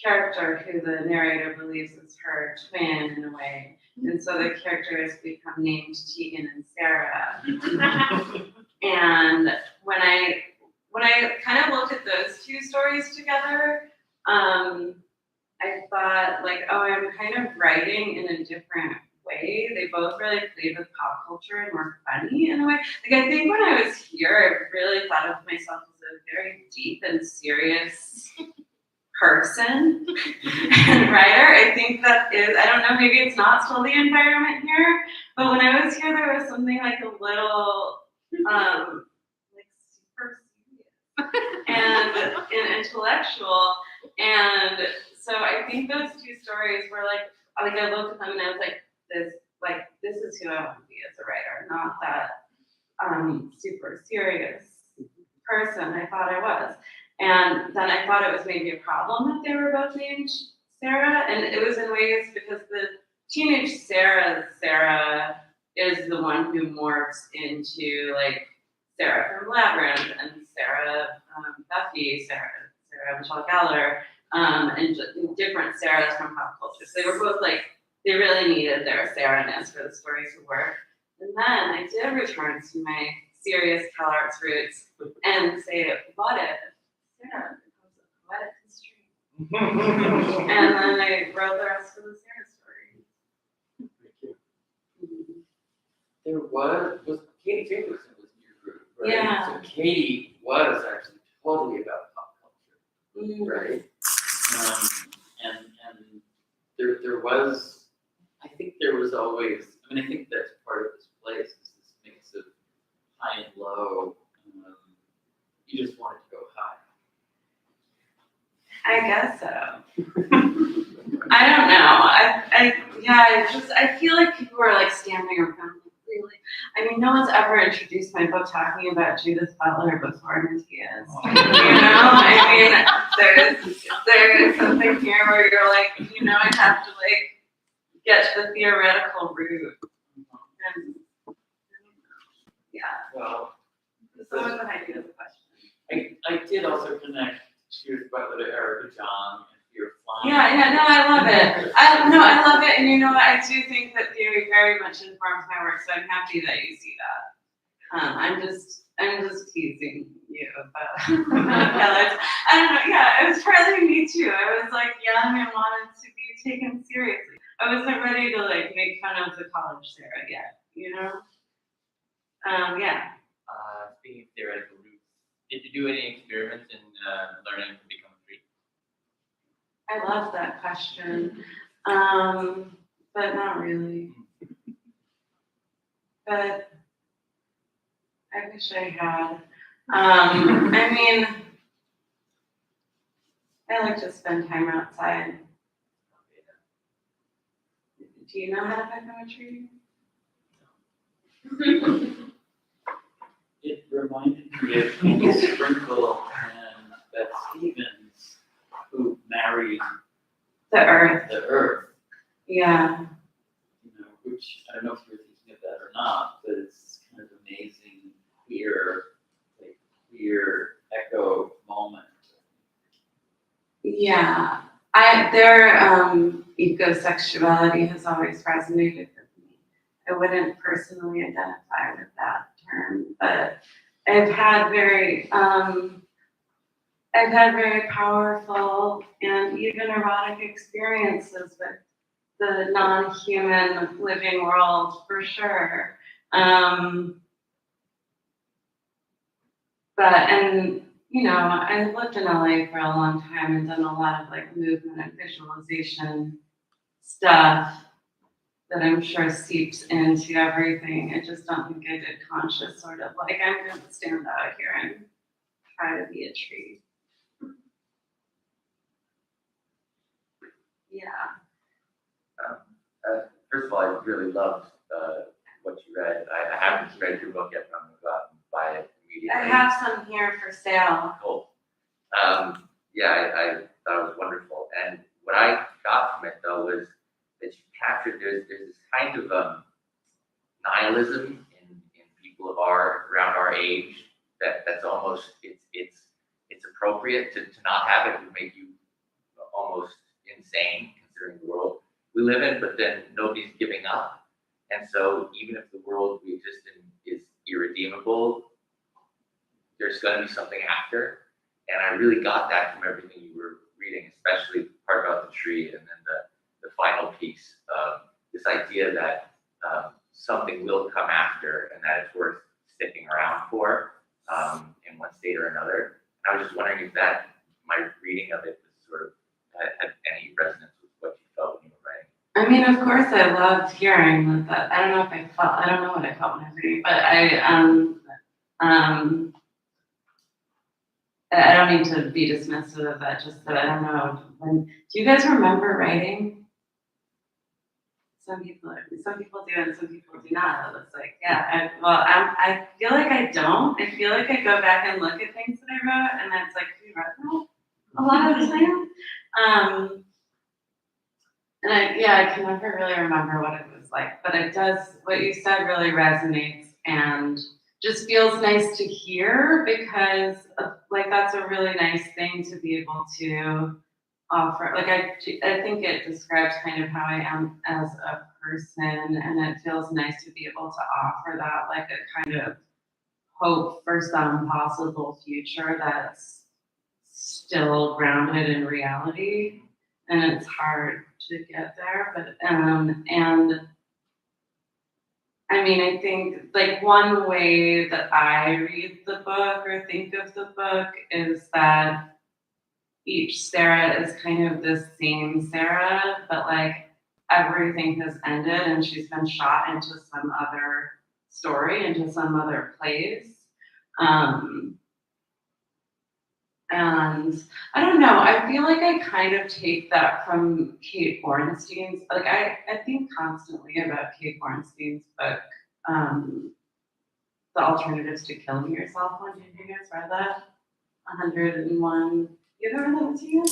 character who the narrator believes is her twin in a way. And so the characters become named Tegan and Sarah. And when I kind of looked at those two stories together, I thought like, oh, I'm kind of writing in a different way. They both really played with pop culture and were funny in a way. Like I think when I was here, I really thought of myself as a very deep and serious person and writer. I think that is, I don't know, maybe it's not still the environment here, but when I was here, there was something like a little, like super serious and intellectual. And so I think those two stories were like I looked at them and I was like, this is who I want to be as a writer, not that super serious person I thought I was. And then I thought it was maybe a problem that they were both named Sarah, and it was in ways because the teenage Sarah is the one who morphs into like Sarah from Labyrinth and Sarah Buffy, Sarah Michelle Gellar, and different Sarahs from pop culture. So they were both like, they really needed their Sarah-ness for the story to work. And then I did return to my serious CalArts roots and say, what if Sarah becomes a poetic constraint? And then I wrote the rest of the Sarah story. There was Katie Jacobson was in your group, right? Yeah. So Katie was actually totally about pop culture, right? And there was, I think there was always, I mean, I think that's part of this place, is this mix of high and low. You just wanted to go high. I guess so. I don't know. I feel like people were like stamping around. Like, really? I mean, no one's ever introduced my book talking about Judith Butler before Matthias. You know, I mean, there is something here where you're like, you know, I have to like get to the theoretical root. And yeah, Well, so what the idea of the question? I did also connect Judith Butler to Erica Jong and Fear of Flying. Yeah, no, I love it. I love it, and you know what? I do think that theory very much informs my work, so I'm happy that you see that. I'm just teasing you about colors. I don't know. Yeah, it was partly me too. I was like young and wanted to be taken seriously. I wasn't ready to like make fun of the college Sarah yet, you know. Yeah. Speaking of theoretical roots, did you do any experiments in learning to become a tree? I love that question, but not really. But I wish I had. I mean, I like to spend time outside. Do you know how to become a tree? It reminded me of Andy Sprinkle and Beth Stevens, who married The earth. the Earth. Yeah. You know, which I don't know if you were thinking of that or not, but it's kind of amazing, queer echo moment. Yeah. Their ecosexuality has always resonated with me. I wouldn't personally identify with that term, but I've had very powerful and even erotic experiences with the non-human living world for sure. You know, I lived in LA for a long time and done a lot of like movement and visualization stuff that I'm sure seeps into everything. I just don't think I did conscious sort of like, I'm going to stand out here and try to be a tree. Yeah. First of all, I really loved what you read. I haven't read your book yet, but I'm going to go out and buy it immediately. I have some here for sale. Cool. Yeah, I thought it was wonderful. And what I got from it, though, was that you captured, there's this kind of nihilism in people around our age that's almost, it's appropriate to not have it would make you almost insane considering the world we live in, but then nobody's giving up. And so even if the world we exist in is irredeemable, there's going to be something after. And I really got that from everything you were reading, especially the part about the tree and then the final piece, this idea that something will come after and that it's worth sticking around for in one state or another. And I was just wondering if that, my reading of it was sort of had any resonance with what you felt when you were writing. I mean, of course, I loved hearing that. I don't know what I felt when I was reading, but I don't need to be dismissive of that, just that I don't know. Do you guys remember writing some people do and some people do not. It's like, yeah, I feel like I don't. I feel like I go back and look at things that I wrote, and it's like, you wrote that a lot of the time. And I can never really remember what it was like, but it does, what you said really resonates and just feels nice to hear because like that's a really nice thing to be able to offer. Like I think it describes kind of how I am as a person, and it feels nice to be able to offer that, like a kind of hope for some possible future that's still grounded in reality. And it's hard to get there, but and I mean, I think like one way that I read the book or think of the book is that each Sarah is kind of the same Sarah, but like everything has ended and she's been shot into some other story, into some other place. And I don't know, I feel like I kind of take that from Kate Bornstein's, like I think constantly about Kate Bornstein's book, The Alternatives to Killing Yourself one. Have you guys read that? 101. You ever read that one to you?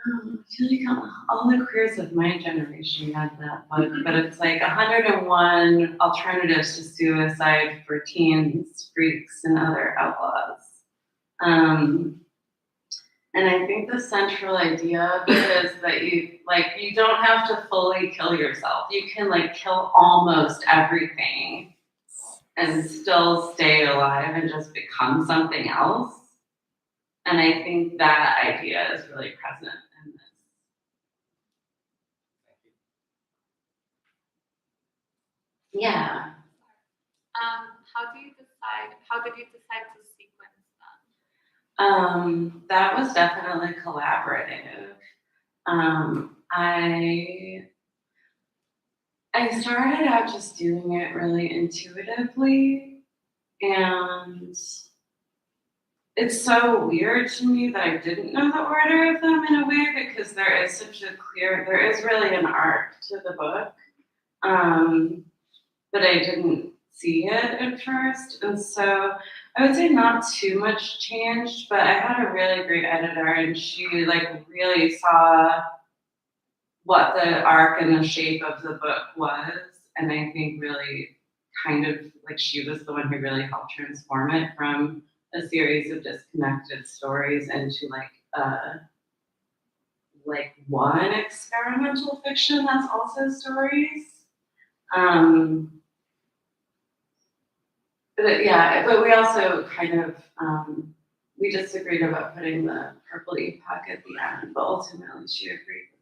I feel like all the queers of my generation read that book, but it's like 101 alternatives to suicide for teens, freaks, and other outlaws. And I think the central idea of it is that you don't have to fully kill yourself. You can like kill almost everything and still stay alive and just become something else. And I think that idea is really present in this. Yeah. How did you decide to sequence them? That was definitely collaborative. I started out just doing it really intuitively, and it's so weird to me that I didn't know the order of them in a way, because there is really an arc to the book, but I didn't see it at first, and so I would say not too much changed, but I had a really great editor, and she like really saw what the arc and the shape of the book was, and I think really kind of like she was the one who really helped transform it from a series of disconnected stories into like one experimental fiction that's also stories. But we also kind of we disagreed about putting the purple epoch at the end, but ultimately she agreed with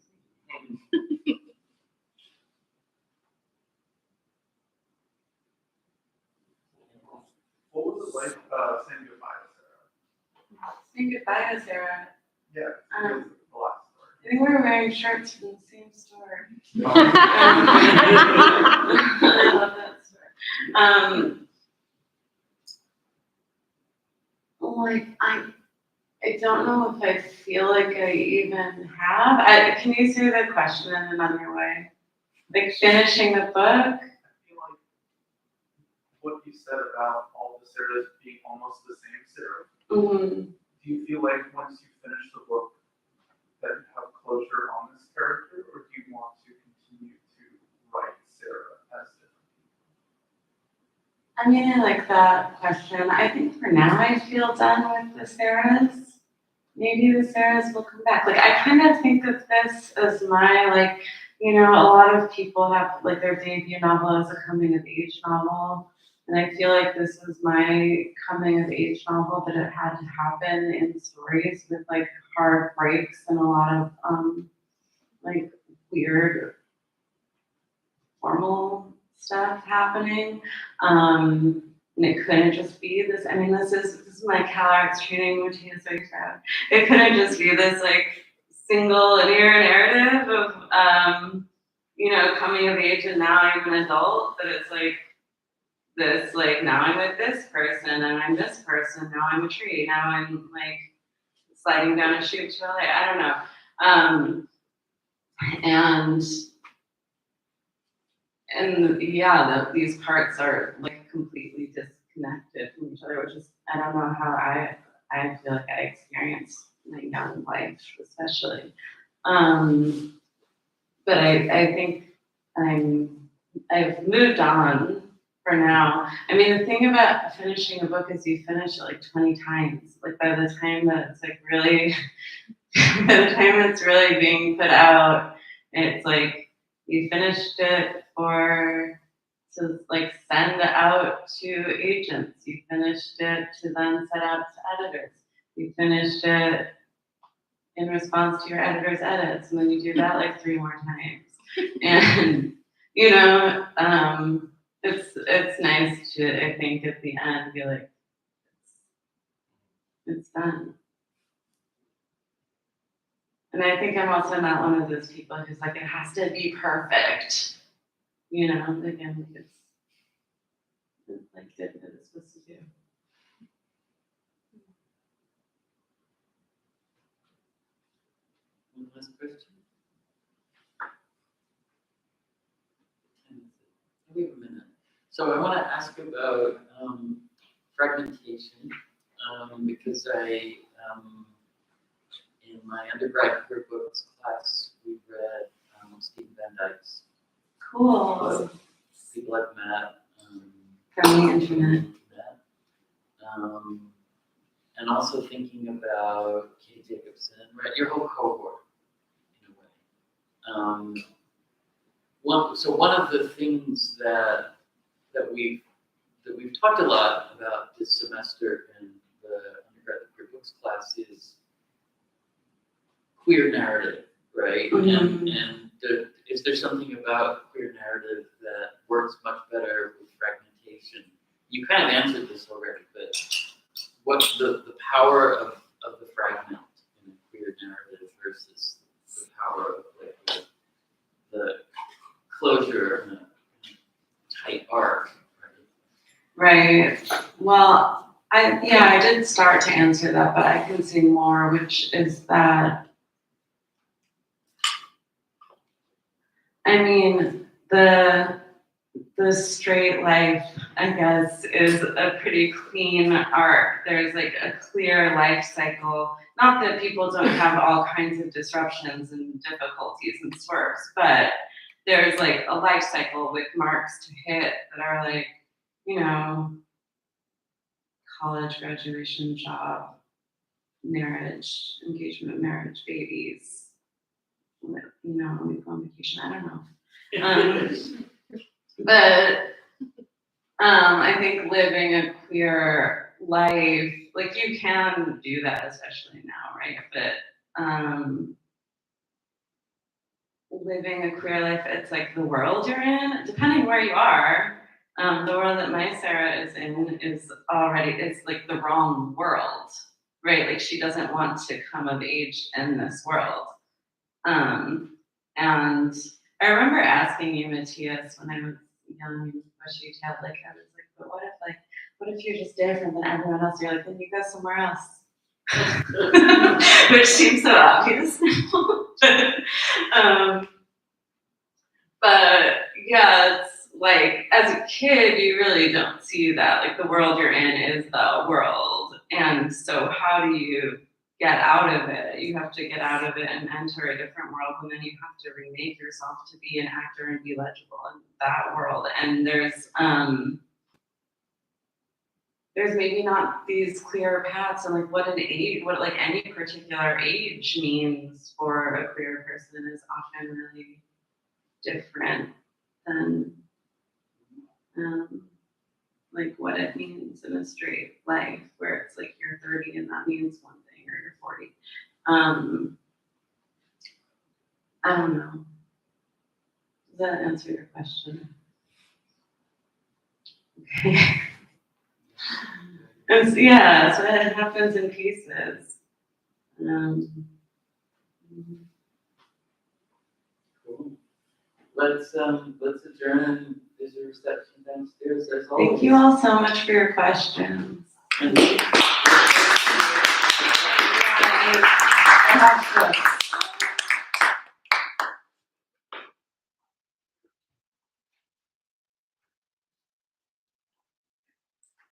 me. What was it like saying goodbye to Sarah? Saying goodbye to Sarah. Yeah, it was the last story. I think we were wearing shirts from the same store. Oh. I love that store. Like I don't know if I feel like I even have. Can you say the question in another way? Like finishing the book? I feel like what you said about all the Sarahs being almost the same Sarah. Mm-hmm. Do you feel like once you finish the book that you have closure on this character, or do you want to continue to write Sarah as different people? I mean, I like that question. I think for now I feel done with the Sarahs. Maybe the Sarahs will come back. Like I kind of think of this as my like, you know, a lot of people have like their debut novel as a coming of age novel. And I feel like this was my coming of age novel, but it had to happen in stories with like hard breaks and a lot of like weird formal stuff happening. And it couldn't just be this. I mean, this is my CalArts training, which he is so proud. It couldn't just be this like single linear narrative of you know, coming of age and now I'm an adult, but it's like this, like now I'm with this person and I'm this person, now I'm a tree, now I'm like sliding down a chute to LA. I don't know. And and yeah, these parts are like completely disconnected from each other, which is, I don't know how I feel like I experienced my young life, especially. But I think I've moved on for now. I mean, the thing about finishing a book is you finish it like 20 times. Like by the time that it's like really, by the time it's really being put out, it's like you finished it to like send out to agents. You finished it to then set out to editors. You finished it in response to your editor's edits, and then you do that like 3 more times. And you know, it's nice to, I think, at the end be like, it's done. And I think I'm also not one of those people who's like, it has to be perfect. You know, again, it's like did what it's supposed to do. One last question? We have a minute. So I want to ask about fragmentation, because in my undergrad career books class, we read Stephen Van Dyke's Cool. book, People I've Met. From the internet. And also thinking about Katie Jacobson, right? Your whole cohort, in a way. One of the things that we've talked a lot about this semester in the undergraduate queer books class is queer narrative, right? Mm-hmm. And is there something about queer narrative that works much better with fragmentation? You kind of answered this already, but what's the power of the fragment in a queer narrative versus the power of like the closure in a tight arc? Right. Well, I did start to answer that, but I can say more, which is that, I mean, the straight life, I guess, is a pretty clean arc. There's like a clear life cycle. Not that people don't have all kinds of disruptions and difficulties and swerves, but there's like a life cycle with marks to hit that are like, you know, college, graduation, job, marriage, engagement, marriage, babies, you know, we go on vacation, I don't know. But I think living a queer life, like you can do that, especially now, right? But living a queer life, it's like the world you're in, depending where you are. The world that my Sarah is in is already, it's like the wrong world, right? Like she doesn't want to come of age in this world. And I remember asking you, Matthias, when I was young and bushy tailed, like I was like, but what if you're just different than everyone else? You're like, then you go somewhere else. Which seems so obvious now. But yeah, it's like as a kid, you really don't see that. Like the world you're in is the world. And so how do you get out of it? You have to get out of it and enter a different world, and then you have to remake yourself to be an actor and be legible in that world. And there's maybe not these clear paths, and like what like any particular age means for a queer person is often really different than like what it means in a straight life, where it's like you're 30 and that means one thing, or you're 40. I don't know. Does that answer your question? Okay. And so, yeah, so it happens in pieces. Cool. Let's adjourn. There's a reception downstairs. As always. Thank you all so much for your questions. And